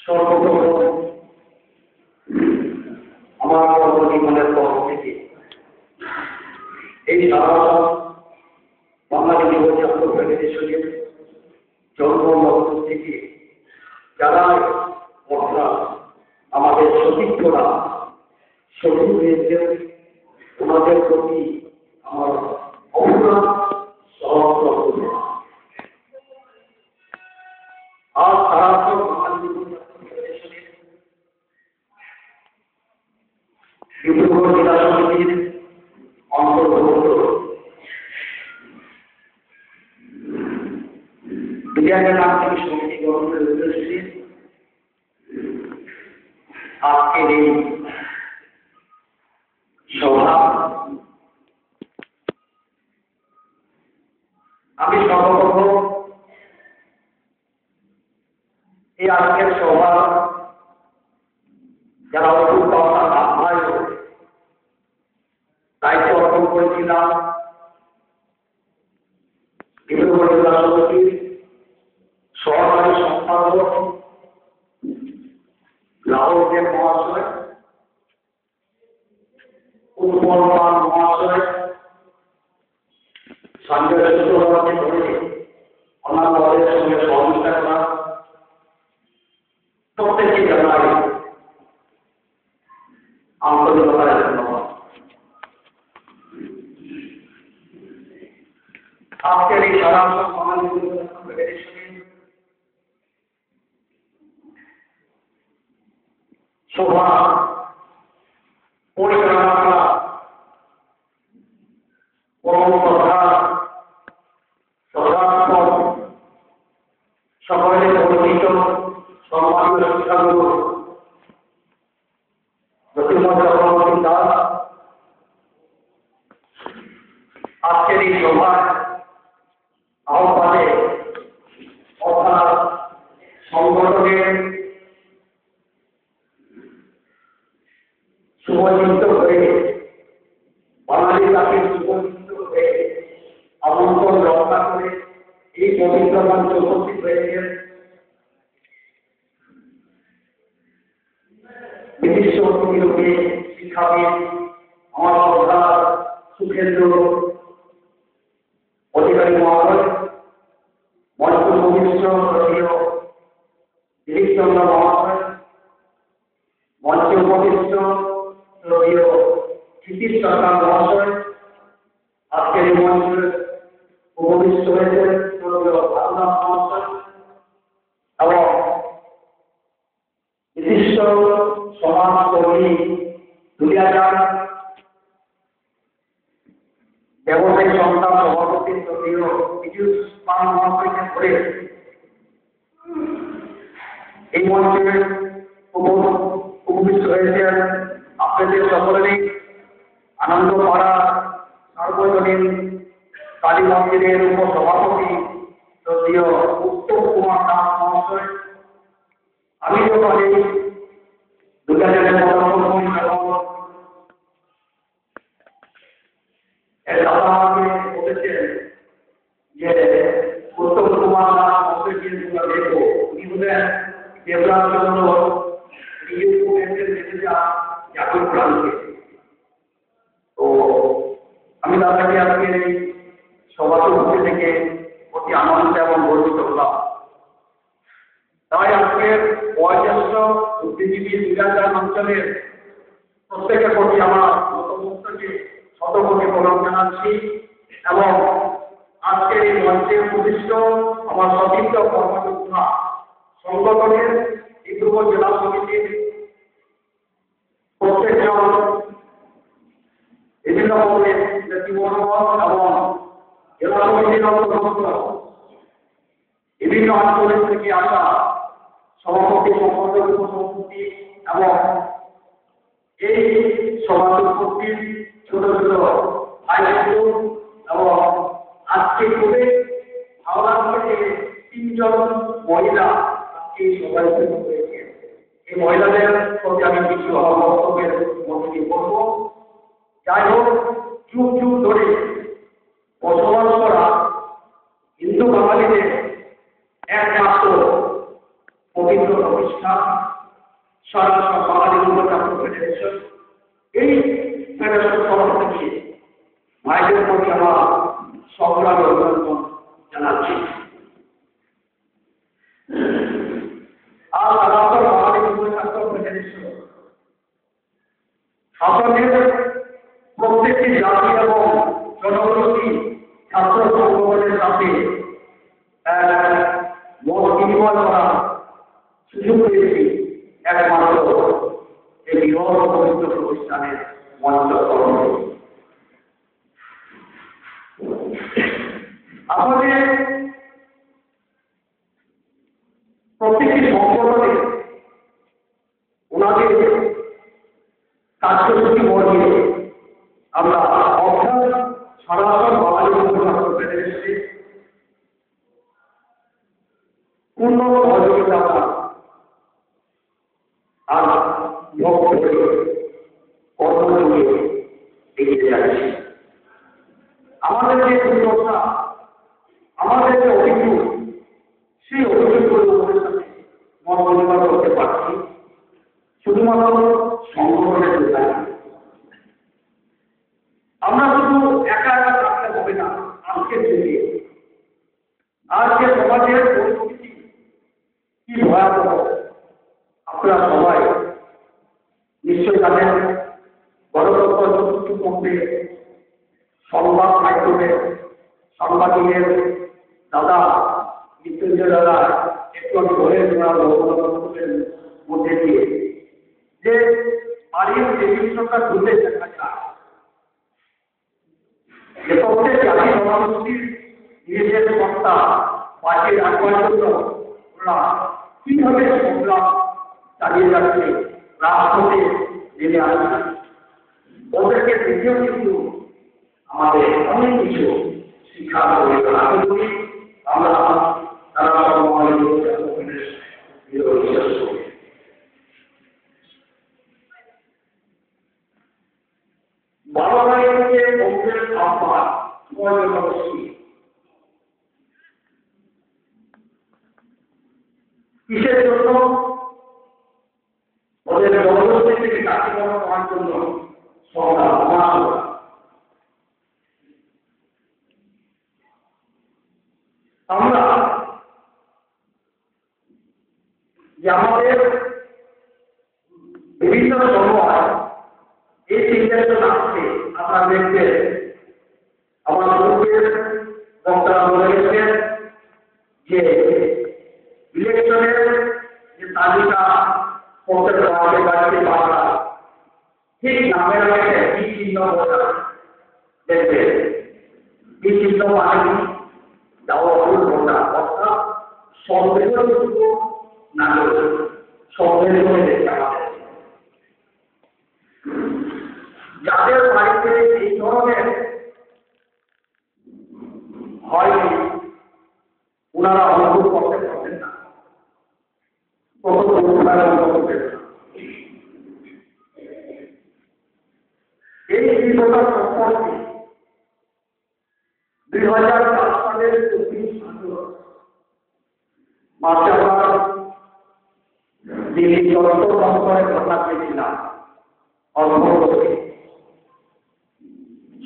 সর্বপ্রথম আমার কর্মজীবনের পক্ষ থেকে এই সারা বাঙালি যুব ছাত্র ফেডারেশনের জন্মলগ্ন থেকে যারা অর্থাৎ আমাদের সতীর্থরা শহীদ হয়েছেন ওনাদের প্রতি আমার অপরাধ সহযোগিতা আর সারাক্ষণ বাঙালি যুব ছাত্র ফেডারেশনের ডিব্রুগড় জেলা সমিতির অন্তর্ভুক্ত বিজ্ঞানের নাম থেকে সমিতি গঠনের উদ্দেশ্যে আজকের এই সভা আমি সর্বপ্রথম এই আজকের সভা যারা দায়িত্ব অর্পণ করেছিলাম ডিব্রুগড় জেলা সমিতির সহকারী সম্পাদক রাহুল দেব মহাশয়, উৎপল পাল মহাশয়, সঞ্জয় শুক্রবারকে ধরে অন্যান্য দলের সঙ্গে সহযোগিতা করা প্রত্যেককে জানাই আন্তরিকতার ধন্যবাদ। আজকের এই সারাংশ বাঙালি যুব ছাত্র ফেডারেশনের সভা পরিচালনা করা সকলের পরিচিত সম্মানীয় শিক্ষাগুরু জ্যোতির্ময় দাস আজকের এই সভার আহ্বানে অর্থাৎ সংগঠনের শুভচিন্ত হয়ে বাঙালি জাতির শুভচিন্ত হয়ে আমন্ত্রণ রক্ষা করে এই পবিত্র মঞ্চে উপস্থিত হয়েছেন বিশিষ্ট অতিথি শিক্ষাবিদ আমার সরকার সুখেন্দ্র অধিকারী মহাশয়, মঞ্চ ভূমিষ্ঠ দিলীপ চন্দ্র মহাশয়, মঞ্চে উপবিষ্ট নীতিশ সরকার মহাশয়, আজকের এই মঞ্চে উপবিষ্ট হয়েছেন ভাবনা মহাশয় এবং বিশিষ্ট সমাজকর্মী দুলিয়াজান ব্যবসায়ী সংস্থা সভাপতি পীযূষ পাল মহাশয়কে ধরে এই মঞ্চে উপবিষ্ট হয়েছেন আপনাদের সকলেরই আনন্দ পাড়া সার্বজনীন কালী মন্দিরের উপসভাপতি যদিও উত্তম কুমার দাস মহাশয়, আমি তো পারি দুজনের বলেছেন যে উত্তম কুমার দাস মহাশয়কে দেখো উনি হলেন দেবরাজ চন্দ্র তো আমি তাদেরকে আজকে এই সভাপতি থেকে অতি আনন্দ এবং গর্বিত হলাম। তাই আজকের বয়োজ্যেষ্ঠ বুদ্ধিজীবী দুলিয়াজান অঞ্চলের প্রত্যেকের প্রতি আমার নতমস্তকে শতকোটি প্রণাম জানাচ্ছি এবং আজকের এই মঞ্চে প্রতিষ্ঠিত আমার সতীর্থ কর্মযোদ্ধা সংগঠনের ডিব্রুগড় জেলা সমিতির প্রত্যেকজন বিভিন্ন পদের জীবনপথ এবং জেলা সমিতির অন্তর্ভুক্ত বিভিন্ন অঞ্চলের থেকে আসা সভাপতি সম্পাদক উপসভাপতি এবং এই সভার উপস্থিত ছোট ছোট ভাই এবং আজকে করে হাওড়া থেকে 3 জন মহিলা আজকে সবাই হয়েছে। এই মহিলাদের প্রতি আমি কিছু বক্তব্যের মধ্যে দিয়ে বলবো। যাই হোক, যুগ যুগ ধরে বসবাস করা হিন্দু বাঙালিদের একমাত্র পবিত্র প্রতিষ্ঠান সারা বাঙালি ছাত্র ফেডারেশন, এই ফেডারেশন তরফ থেকে ভাইদের প্রতি আমার সংগ্রামী অভিনন্দন জানাচ্ছি। আর সারা বাঙালি ছাত্র ফেডারেশন শাসনের প্রত্যেকটি জাতি এবং জনগোষ্ঠী ছাত্র সংগঠনের সাথে মত বিনিময় করার সুযোগ পেয়েছি একমাত্র এই বৃহৎ পবিত্র প্রতিষ্ঠানের মঞ্চকরণ। আমাদের প্রত্যেকটি সংগঠনে ওনাদের কার্যসূচি বর্ণিয়ে আমরা অর্থাৎ সারা বাঙালি ছাত্র ফেডারেশনে পূর্ণ সহযোগিতা আর কর্ম নিয়ে এগিয়ে যাচ্ছি। আমাদের যে দুর্দশা, আমাদের যে অভিযোগ, সেই অভিযোগগুলো আমাদের সাথে মত বিনিময় করতে পারছি শুধুমাত্র সংগঠনের জন্য। আমরা শুধু একা একা থাকতে হবে না। আজকের যুগে আজকে সমাজের পরিস্থিতি কি ভয়াবহ আপনারা সবাই নিশ্চয় জানেন। গণতন্ত্র চতুর্থ পর্বে সংবাদ মাধ্যমে সাংবাদিকের দাদা মৃত্যুঞ্জয় দাদা একটু আমি বলে গণতন্ত্রের মধ্যে দিয়ে যে বাড়ির টেবিল সংখ্যা ঘুরতে দেখা যায় যে প্রত্যেক জাতি জনগোষ্ঠীর নিজেদের সত্তা বাঁচিয়ে রাখবার জন্য ওরা কিভাবে সংগ্রাম চালিয়ে যাচ্ছে, রাজপথে নেমে আসছে। ওদেরকে দেখেও কিন্তু আমাদের অনেক কিছু শিক্ষা প্রয়োজন। আশা করি আমরা তারা বিশ্বাস করি। বারো তারিখে বন্ধের আহ্বান কিসের জন্য? ওদের জনগোষ্ঠী থেকে কার্যক্রম করার জন্য আমরা যে আমাদের বিভিন্ন সময় এই সিদ্ধান্ত আসছে, আপনারা দেখবেন আমার পূর্বের বক্তারা বলে গেছেন যে ইলেকশনের যে তালিকা প্রত্যেক বাড়িতে পাওয়া ঠিক নামের আগে কি চিহ্ন দেখবেন। কি চিহ্ন মানে দেওয়া ভোটা অর্থাৎ সন্দেহযুক্ত নাগরিক, সন্দেহ করে দেখতে হবে। যাদের বাড়িতে এই ধরনের হয়নি ওনারা অনুভব করতে পারবেন না, কত অনুভব করতে না। এই বিগত সম্পর্কে 2004 সালের 24 মার্চে আমরা দিল্লি তদন্ত সংস্থায় ঘটনা পেয়েছিলাম।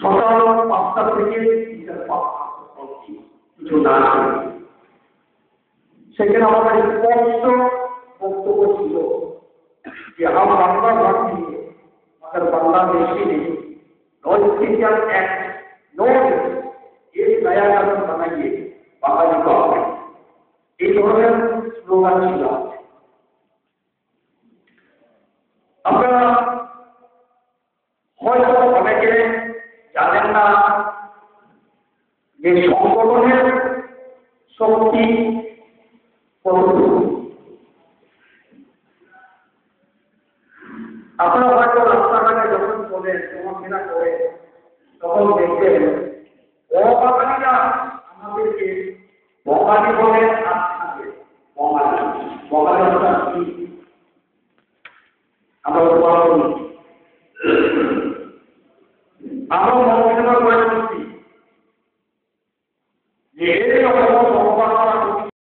সকাল 5টা থেকে কিছু না সেখানে আমাদের স্পষ্ট বক্তব্য ছিল যে हम बांग्ला भाषी मगर बांग्लादेशी नहीं, नॉर्थ इंडियन एक्ट नो एक नया कानून बनाइए बांग्लादेश को अपने এই ধরনের স্লোগান ছিল। আপনারা হয়তো অনেকে জানেন না যে সংগঠনের শক্তি কতটুকু। আপনারা হয়তো রাস্তাঘাটে যখন চলে চলাফেরা করে তখন দেখবেন অবাঙালিরা আমাদেরকে বঙ্গালী বলে